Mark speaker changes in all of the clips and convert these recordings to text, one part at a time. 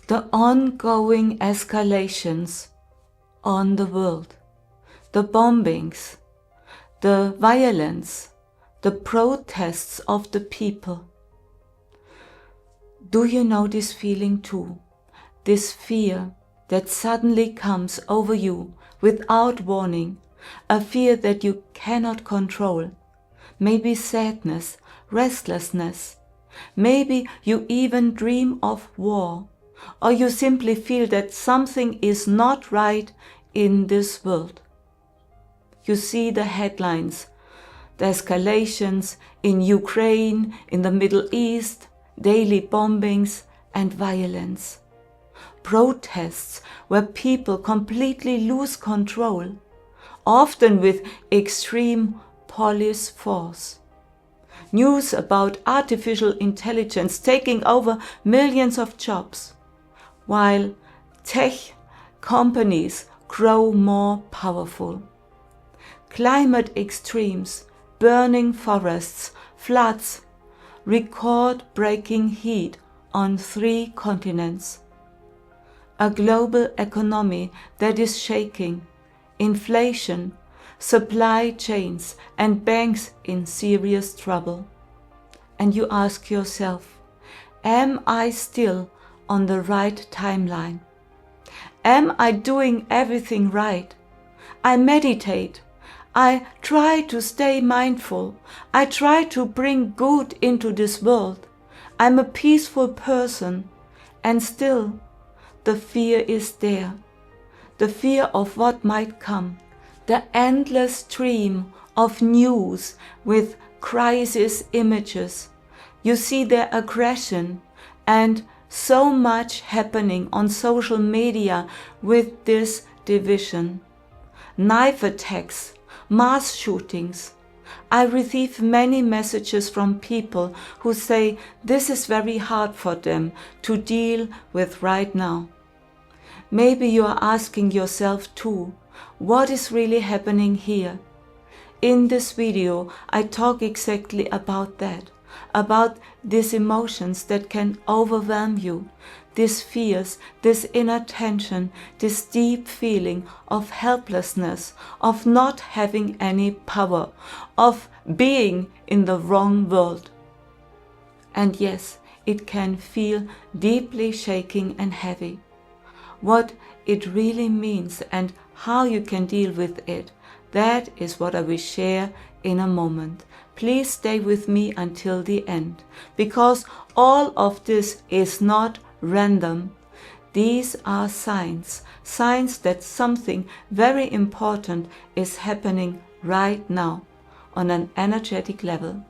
Speaker 1: the ongoing escalations on the world, the bombings, the violence, the protests of the people. Do you know this feeling too? This fear that suddenly comes over you without warning, a fear that you cannot control. Maybe sadness, restlessness. Maybe you even dream of war, or you simply feel that something is not right in this world. You see the headlines, the escalations in Ukraine, in the Middle East, daily bombings and violence. Protests where people completely lose control, often with extreme police force. News about artificial intelligence taking over millions of jobs, while tech companies grow more powerful. Climate extremes, burning forests, floods, record-breaking heat on 3 continents. A global economy that is shaking, inflation, supply chains and banks in serious trouble. And you ask yourself, am I still on the right timeline? Am I doing everything right? I meditate. I try to stay mindful. I try to bring good into this world. I'm a peaceful person, and still the fear is there. The fear of what might come. The endless stream of news with crisis images. You see their aggression and so much happening on social media with this division. Knife attacks, mass shootings. I receive many messages from people who say this is very hard for them to deal with right now. Maybe you are asking yourself too, what is really happening here? In this video, I talk exactly about that, about these emotions that can overwhelm you, these fears, this inner tension, this deep feeling of helplessness, of not having any power, of being in the wrong world. And yes, it can feel deeply shaking and heavy. What it really means and how you can deal with it, that is what I will share in a moment. Please stay with me until the end, because all of this is not random. These are signs that something very important is happening right now on an energetic level.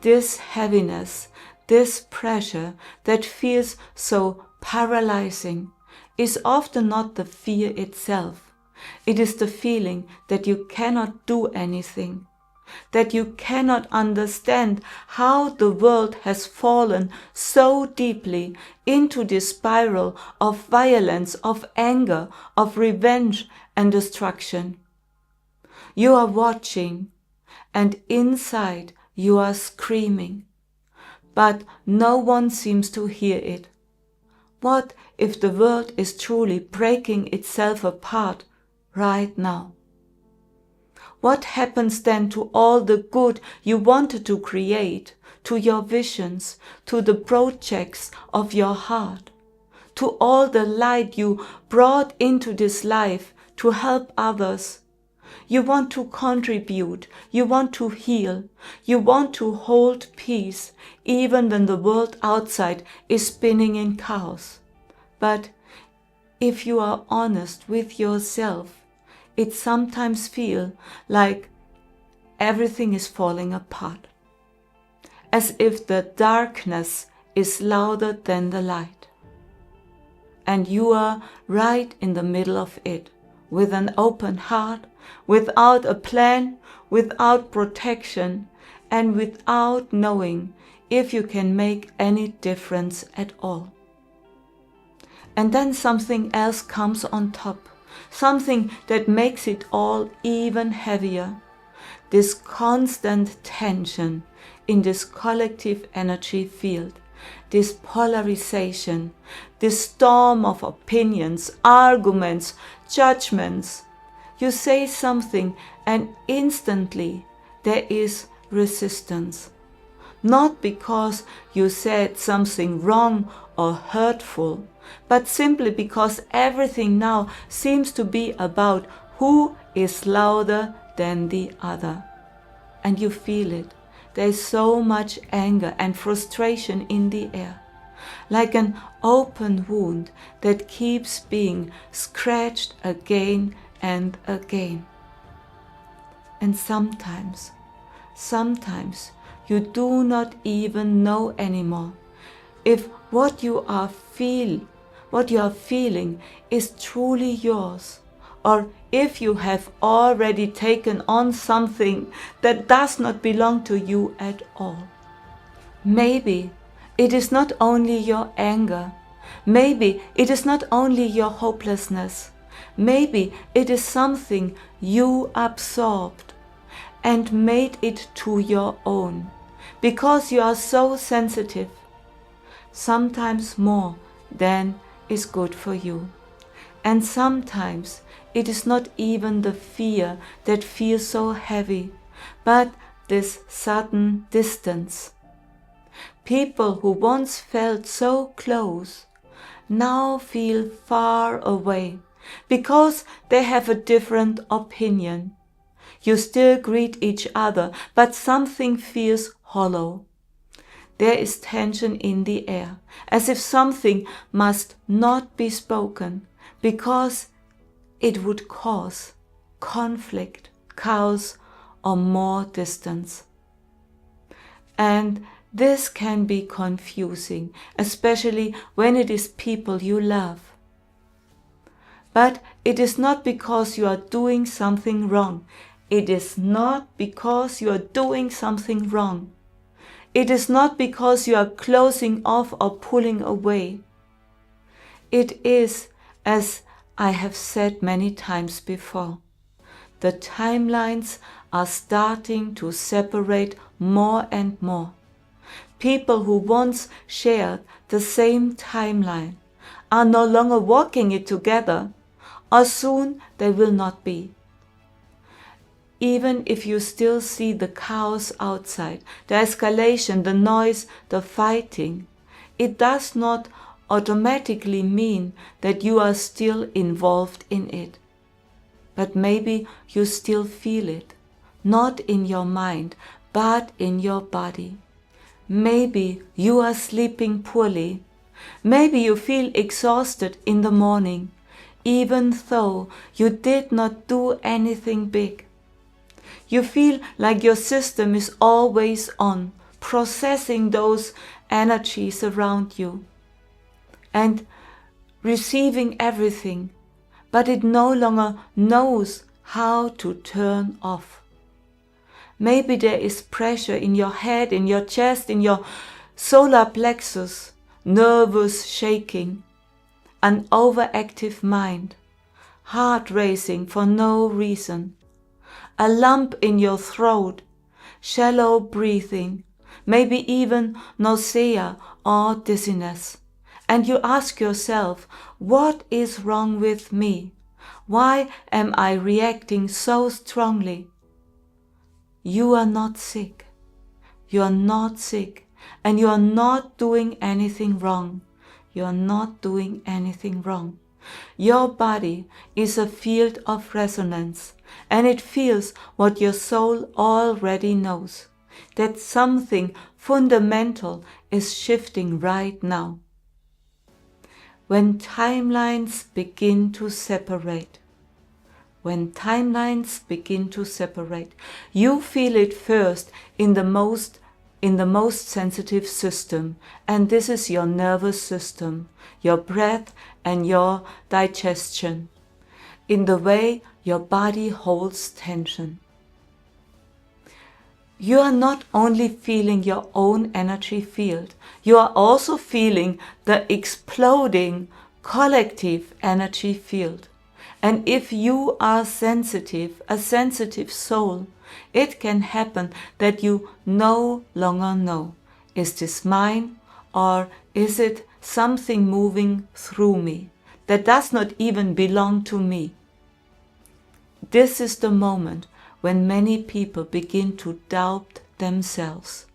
Speaker 1: This heaviness, this pressure that feels so paralyzing is often not the fear itself. It is the feeling that you cannot do anything, that you cannot understand how the world has fallen so deeply into this spiral of violence, of anger, of revenge and destruction. You are watching, and inside you are screaming, but no one seems to hear it. What if the world is truly breaking itself apart right now? What happens then to all the good you wanted to create, to your visions, to the projects of your heart, to all the light you brought into this life to help others? You want to contribute, you want to heal, you want to hold peace, even when the world outside is spinning in chaos. But if you are honest with yourself, it sometimes feels like everything is falling apart, as if the darkness is louder than the light. And you are right in the middle of it, with an open heart, without a plan, without protection, and without knowing if you can make any difference at all. And then something else comes on top, something that makes it all even heavier. This constant tension in this collective energy field, this polarization, this storm of opinions, arguments, judgments. You say something and instantly there is resistance. Not because you said something wrong or hurtful, but simply because everything now seems to be about who is louder than the other. And you feel it. There is so much anger and frustration in the air, like an open wound that keeps being scratched again and again. And sometimes you do not even know anymore if what you are feeling is truly yours, or if you have already taken on something that does not belong to you at all. Maybe it is not only your anger, maybe it is not only your hopelessness, maybe it is something you absorbed and made it to your own, because you are so sensitive, sometimes more than is good for you. And sometimes it is not even the fear that feels so heavy, but this sudden distance. People who once felt so close now feel far away because they have a different opinion. You still greet each other, but something feels hollow. There is tension in the air, as if something must not be spoken, because it would cause conflict, chaos, or more distance. And this can be confusing, especially when it is people you love. But it is not because you are doing something wrong. It is not because you are doing something wrong. It is not because you are closing off or pulling away. It is, as I have said many times before, the timelines are starting to separate more and more. People who once shared the same timeline are no longer walking it together, or soon they will not be. Even if you still see the chaos outside, the escalation, the noise, the fighting, it does not automatically mean that you are still involved in it. But maybe you still feel it, not in your mind, but in your body. Maybe you are sleeping poorly. Maybe you feel exhausted in the morning, even though you did not do anything big. You feel like your system is always on, processing those energies around you and receiving everything, but it no longer knows how to turn off. Maybe there is pressure in your head, in your chest, in your solar plexus, nervous shaking, an overactive mind, heart racing for no reason, a lump in your throat, shallow breathing, maybe even nausea or dizziness. And you ask yourself, what is wrong with me? Why am I reacting so strongly? You are not sick. You are not sick, and you are not doing anything wrong. You are not doing anything wrong. Your body is a field of resonance, and it feels what your soul already knows, that something fundamental is shifting right now. When timelines begin to separate, you feel it first in the most sensitive system, and this is your nervous system, your breath and your digestion, in the way your body holds tension. You are not only feeling your own energy field, you are also feeling the exploding collective energy field. And if you are sensitive, a sensitive soul, it can happen that you no longer know, is this mine Or is it something moving through me that does not even belong to me? This is the moment when many people begin to doubt themselves,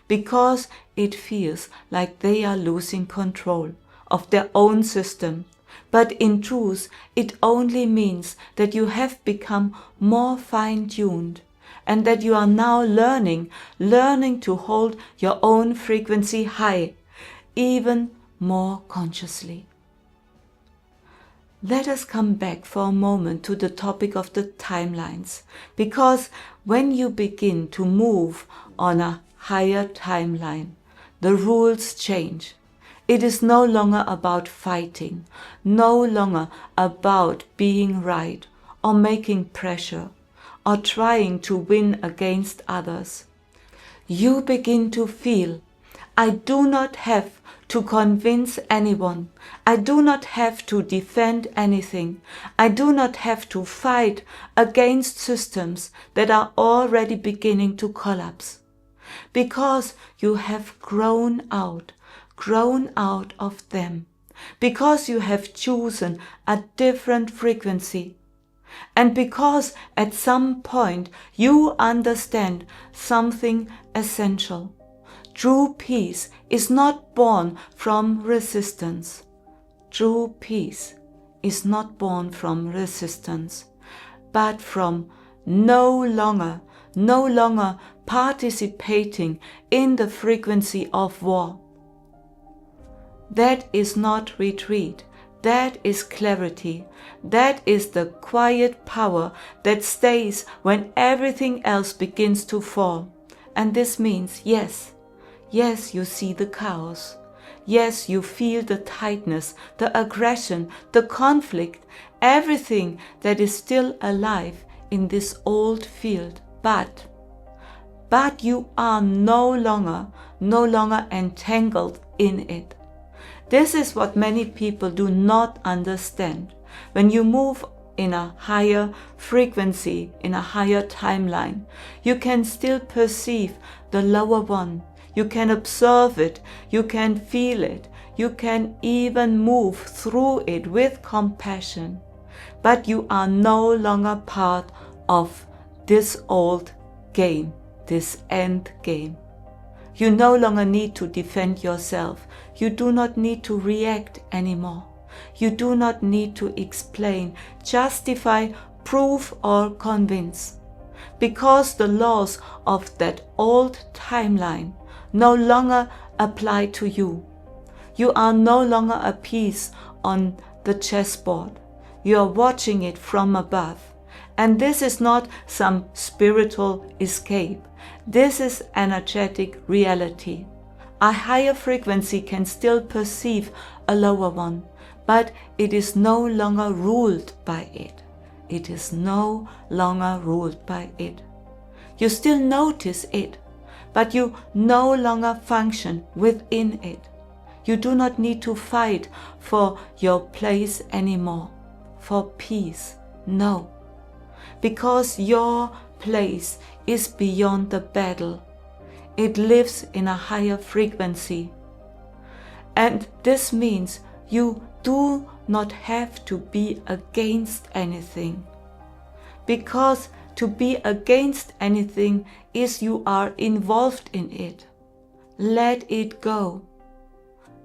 Speaker 1: because it feels like they are losing control of their own system. But in truth, it only means that you have become more fine-tuned and that you are now learning to hold your own frequency high, even more consciously. Let us come back for a moment to the topic of the timelines, because when you begin to move on a higher timeline, the rules change. It is no longer about fighting, no longer about being right or making pressure or trying to win against others. You begin to feel, I do not have to convince anyone. I do not have to defend anything. I do not have to fight against systems that are already beginning to collapse. Because you have grown out of them. Because you have chosen a different frequency. And because at some point you understand something essential. True peace is not born from resistance. True peace is not born from resistance, but from no longer participating in the frequency of war. That is not retreat. That is clarity. That is the quiet power that stays when everything else begins to fall. And this means, yes, you see the chaos. Yes, you feel the tightness, the aggression, the conflict, everything that is still alive in this old field. But you are no longer entangled in it. This is what many people do not understand. When you move in a higher frequency, in a higher timeline, you can still perceive the lower one. You can observe it, you can feel it, you can even move through it with compassion. But you are no longer part of this old game, this end game. You no longer need to defend yourself. You do not need to react anymore. You do not need to explain, justify, prove, or convince. Because the laws of that old timeline no longer apply to you. You are no longer a piece on the chessboard. You are watching it from above. And this is not some spiritual escape. This is energetic reality. A higher frequency can still perceive a lower one, but it is no longer ruled by it. It is no longer ruled by it. You still notice it, but you no longer function within it. You do not need to fight for your place anymore, for peace. No, because your place is beyond the battle. It lives in a higher frequency. And this means you do not have to be against anything. Because to be against anything is you are involved in it. Let it go.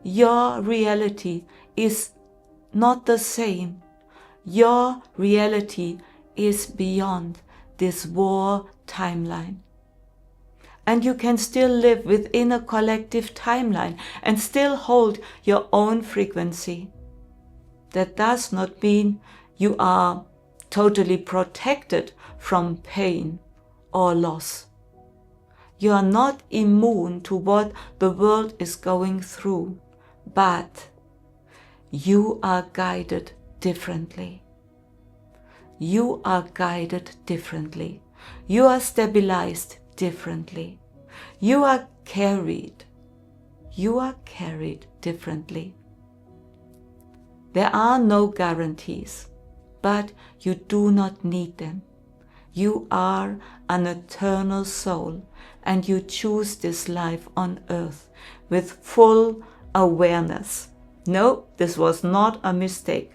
Speaker 1: Your reality is not the same. Your reality is beyond this war timeline. And you can still live within a collective timeline and still hold your own frequency. That does not mean you are totally protected from pain or loss. You are not immune to what the world is going through, but you are guided differently. You are guided differently. You are stabilized differently. You are carried. You are carried differently. There are no guarantees, but you do not need them. You are an eternal soul, and you choose this life on earth with full awareness. No, this was not a mistake.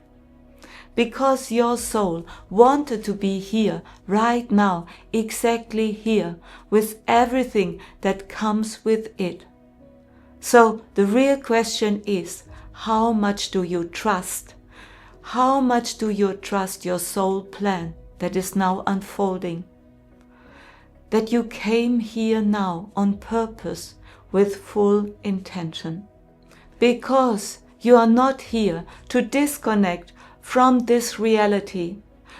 Speaker 1: Because your soul wanted to be here, right now, exactly here, with everything that comes with it. So the real question is, how much do you trust? How much do you trust your soul plan that is now unfolding? That you came here now on purpose with full intention. Because you are not here to disconnect from this reality.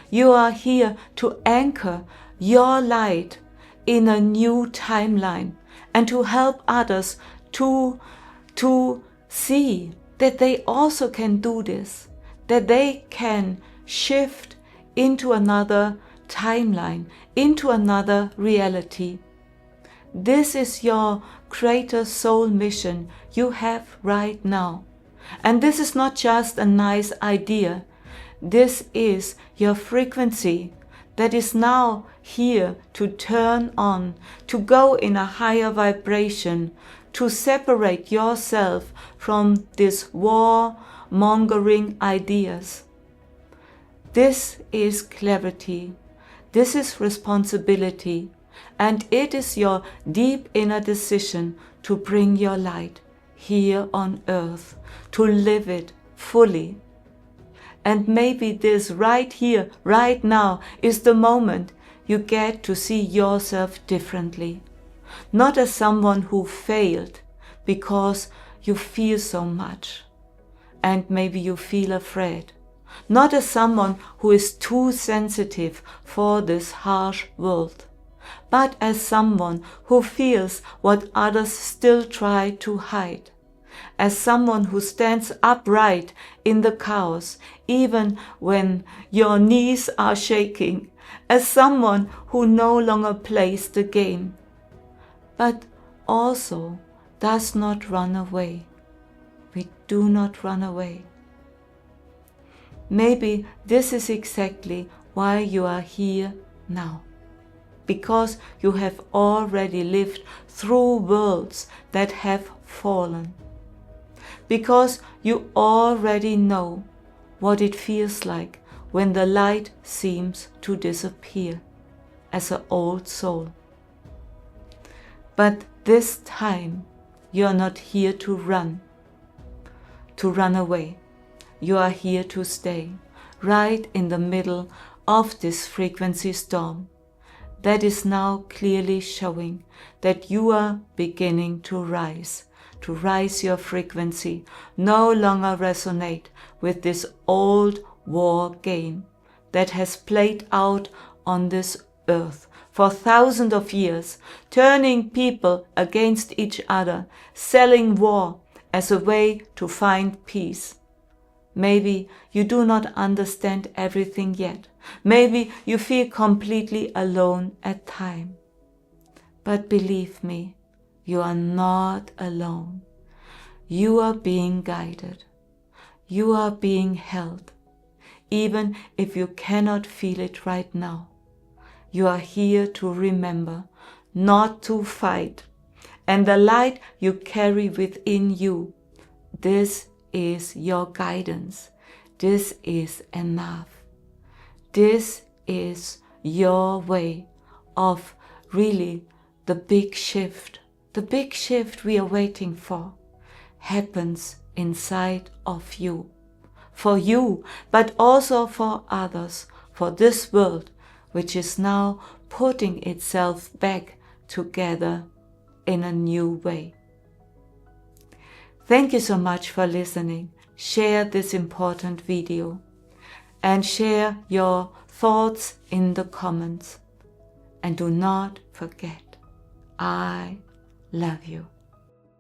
Speaker 1: You are here to anchor your light in a new timeline and to help others to see that they also can do this, that they can shift into another timeline, into another reality. This is your greater soul mission you have right now. And this is not just a nice idea. This is your frequency that is now here to turn on, to go in a higher vibration, to separate yourself from these war-mongering ideas. This is clarity. This is responsibility. And it is your deep inner decision to bring your light here on earth, to live it fully. And maybe this right here, right now, is the moment you get to see yourself differently. Not as someone who failed because you feel so much and maybe you feel afraid. Not as someone who is too sensitive for this harsh world, but as someone who feels what others still try to hide. As someone who stands upright in the chaos, even when your knees are shaking. As someone who no longer plays the game, but also does not run away. We do not run away. Maybe this is exactly why you are here now. Because you have already lived through worlds that have fallen. Because you already know what it feels like when the light seems to disappear as an old soul. But this time you are not here to run away. You are here to stay, right in the middle of this frequency storm that is now clearly showing that you are beginning to rise your frequency, no longer resonate with this old war game that has played out on this earth for thousands of years, turning people against each other, selling war as a way to find peace. Maybe you do not understand everything yet. Maybe you feel completely alone at times. But believe me, you are not alone. You are being guided. You are being held. Even if you cannot feel it right now, you are here to remember, not to fight. And the light you carry within you, this is your guidance. This is enough. This is your way of really the big shift. The big shift we are waiting for happens inside of you. For you, but also for others, for this world, which is now putting itself back together in a new way. Thank you so much for listening. Share this important video and share your thoughts in the comments. And do not forget, I love you.